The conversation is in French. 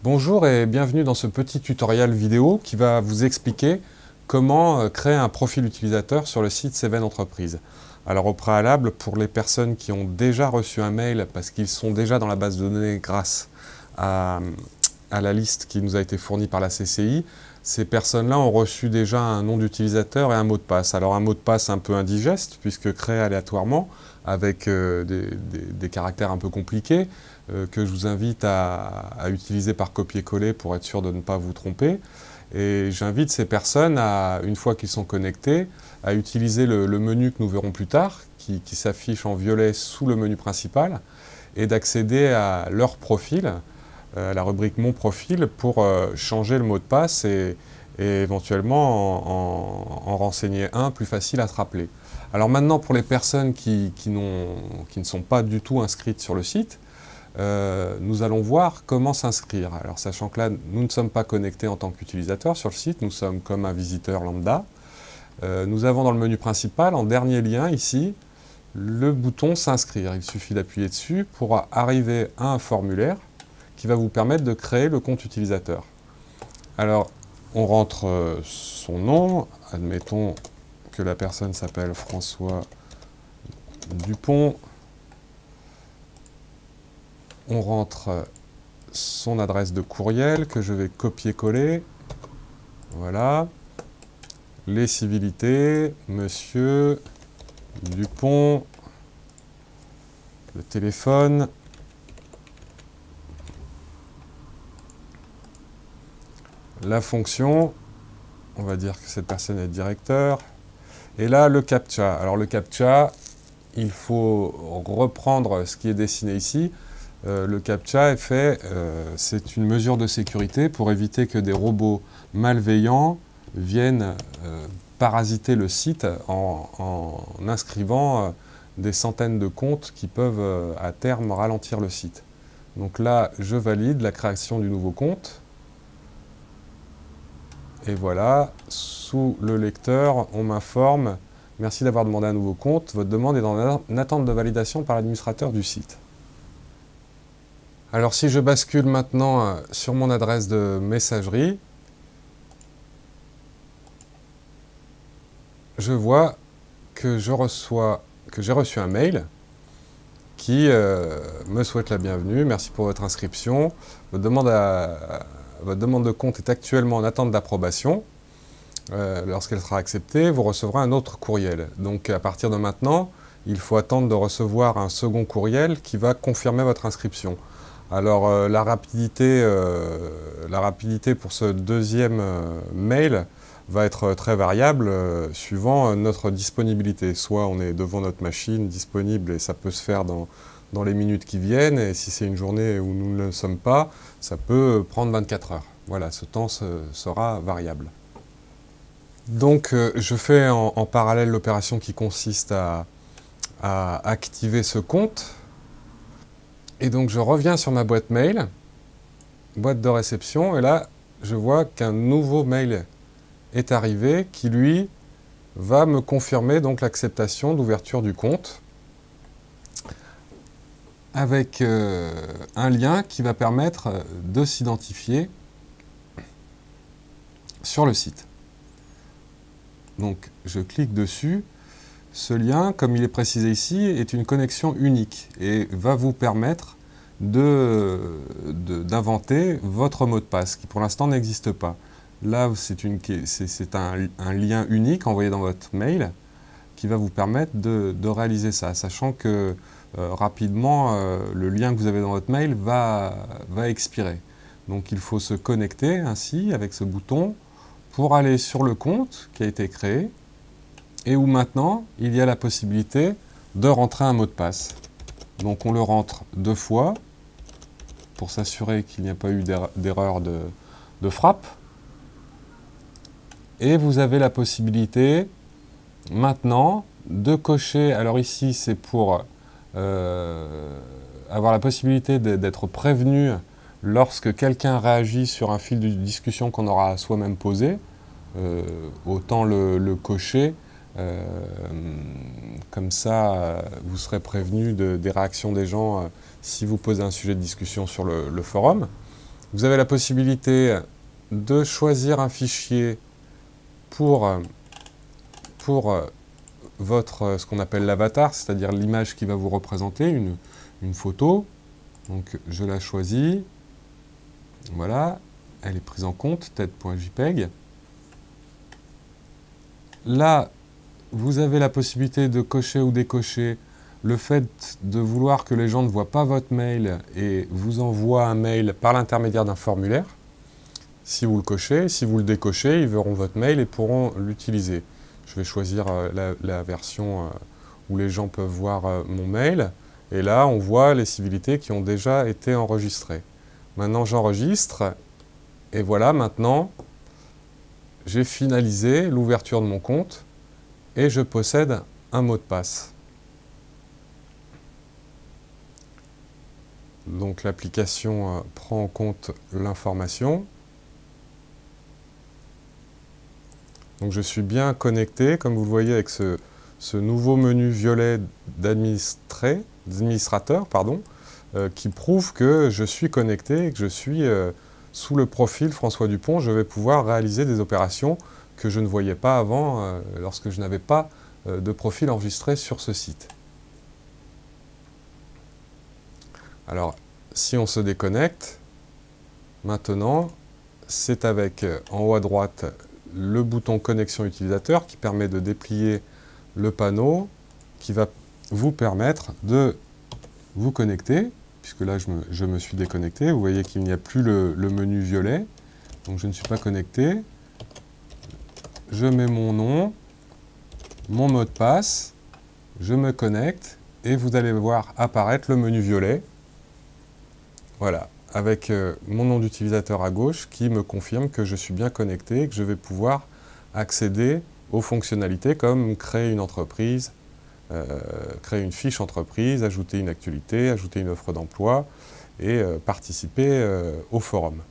Bonjour et bienvenue dans ce petit tutoriel vidéo qui va vous expliquer comment créer un profil utilisateur sur le site Seven Entreprises. Alors au préalable, pour les personnes qui ont déjà reçu un mail parce qu'ils sont déjà dans la base de données grâce à la liste qui nous a été fournie par la CCI, ces personnes-là ont reçu déjà un nom d'utilisateur et un mot de passe. Alors un mot de passe un peu indigeste puisque créé aléatoirement avec des caractères un peu compliqués, que je vous invite à utiliser par copier-coller pour être sûr de ne pas vous tromper. Et j'invite ces personnes, une fois qu'ils sont connectés, à utiliser le menu que nous verrons plus tard, qui s'affiche en violet sous le menu principal, et d'accéder à leur profil, à la rubrique Mon profil, pour changer le mot de passe et éventuellement en renseigner un plus facile à se rappeler. Alors maintenant, pour les personnes qui ne sont pas du tout inscrites sur le site, nous allons voir comment s'inscrire. Alors sachant que là, nous ne sommes pas connectés en tant qu'utilisateur sur le site, nous sommes comme un visiteur lambda. Nous avons dans le menu principal, en dernier lien ici, le bouton s'inscrire. Il suffit d'appuyer dessus pour arriver à un formulaire qui va vous permettre de créer le compte utilisateur. Alors, on rentre son nom, admettons que la personne s'appelle François Dupont. On rentre son adresse de courriel que je vais copier-coller. Voilà. Les civilités, Monsieur Dupont, le téléphone, la fonction, on va dire que cette personne est directeur, et là le CAPTCHA. Alors le CAPTCHA, il faut reprendre ce qui est dessiné ici. Le CAPTCHA est fait, c'est une mesure de sécurité pour éviter que des robots malveillants viennent parasiter le site en inscrivant des centaines de comptes qui peuvent à terme ralentir le site. Donc là, je valide la création du nouveau compte. Et voilà, sous le lecteur, on m'informe « Merci d'avoir demandé un nouveau compte. Votre demande est en attente de validation par l'administrateur du site. » Alors si je bascule maintenant sur mon adresse de messagerie, je vois que j'ai reçu un mail qui me souhaite la bienvenue. Merci pour votre inscription. Votre demande de compte est actuellement en attente d'approbation. Lorsqu'elle sera acceptée, vous recevrez un autre courriel. Donc à partir de maintenant, il faut attendre de recevoir un second courriel qui va confirmer votre inscription. Alors la rapidité pour ce deuxième mail va être très variable suivant notre disponibilité. Soit on est devant notre machine disponible et ça peut se faire dans les minutes qui viennent, et si c'est une journée où nous ne le sommes pas, ça peut prendre 24 heures. Voilà, ce temps sera variable. Donc je fais en parallèle l'opération qui consiste à activer ce compte. Et donc je reviens sur ma boîte mail, boîte de réception, et là je vois qu'un nouveau mail est arrivé qui lui va me confirmer donc l'acceptation d'ouverture du compte avec un lien qui va permettre de s'identifier sur le site. Donc je clique dessus. Ce lien, comme il est précisé ici, est une connexion unique et va vous permettre d'inventer votre mot de passe, qui pour l'instant n'existe pas. Là, c'est un lien unique envoyé dans votre mail qui va vous permettre de réaliser ça, sachant que rapidement, le lien que vous avez dans votre mail va expirer. Donc il faut se connecter ainsi avec ce bouton pour aller sur le compte qui a été créé, et où maintenant, il y a la possibilité de rentrer un mot de passe. Donc on le rentre 2 fois, pour s'assurer qu'il n'y a pas eu d'erreur de frappe. Et vous avez la possibilité, maintenant, de cocher, alors ici c'est pour avoir la possibilité d'être prévenu lorsque quelqu'un réagit sur un fil de discussion qu'on aura soi-même posé, autant le cocher. Comme ça, vous serez prévenu des réactions des gens si vous posez un sujet de discussion sur le forum. Vous avez la possibilité de choisir un fichier pour ce qu'on appelle l'avatar, c'est-à-dire l'image qui va vous représenter, une photo. Donc je la choisis. Voilà, elle est prise en compte, tête.jpg. Là, vous avez la possibilité de cocher ou décocher le fait de vouloir que les gens ne voient pas votre mail et vous envoient un mail par l'intermédiaire d'un formulaire. Si vous le cochez, si vous le décochez, ils verront votre mail et pourront l'utiliser. Je vais choisir la version où les gens peuvent voir mon mail. Et là, on voit les civilités qui ont déjà été enregistrées. Maintenant, j'enregistre. Et voilà, maintenant, j'ai finalisé l'ouverture de mon compte et je possède un mot de passe. Donc l'application prend en compte l'information. Donc je suis bien connecté, comme vous le voyez avec ce nouveau menu violet d'administrateur, qui prouve que je suis connecté et que je suis sous le profil François Dupont. Je vais pouvoir réaliser des opérations que je ne voyais pas avant lorsque je n'avais pas de profil enregistré sur ce site. Alors, si on se déconnecte, maintenant, c'est avec en haut à droite le bouton connexion utilisateur qui permet de déplier le panneau qui va vous permettre de vous connecter, puisque là je me suis déconnecté. Vous voyez qu'il n'y a plus le menu violet, donc je ne suis pas connecté. Je mets mon nom, mon mot de passe, je me connecte et vous allez voir apparaître le menu violet. Voilà, avec mon nom d'utilisateur à gauche qui me confirme que je suis bien connecté et que je vais pouvoir accéder aux fonctionnalités comme créer une entreprise, créer une fiche entreprise, ajouter une actualité, ajouter une offre d'emploi et participer au forum.